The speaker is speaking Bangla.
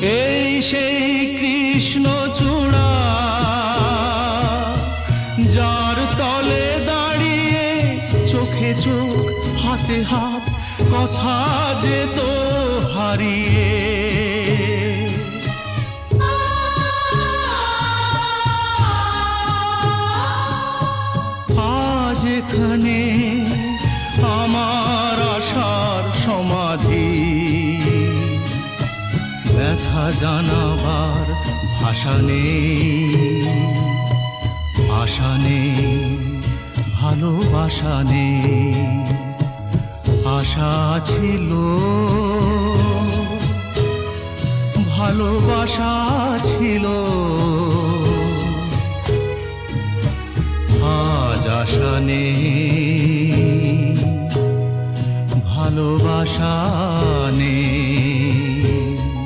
এই সেই কৃষ্ণচূড়া, যার তলে দাঁড়িয়ে চোখে চোখ হাতে হাত কথা যেত হারিয়ে। আজ এখানে আমার আশার সমাধি, ব্যথা জানাবার ভাষা নেই, আশা নেই, ভালোবাসা নেই। আশা ছিল, ভালোবাসা ছিল, আজ আশা নেই, ভালোবাসা নেই।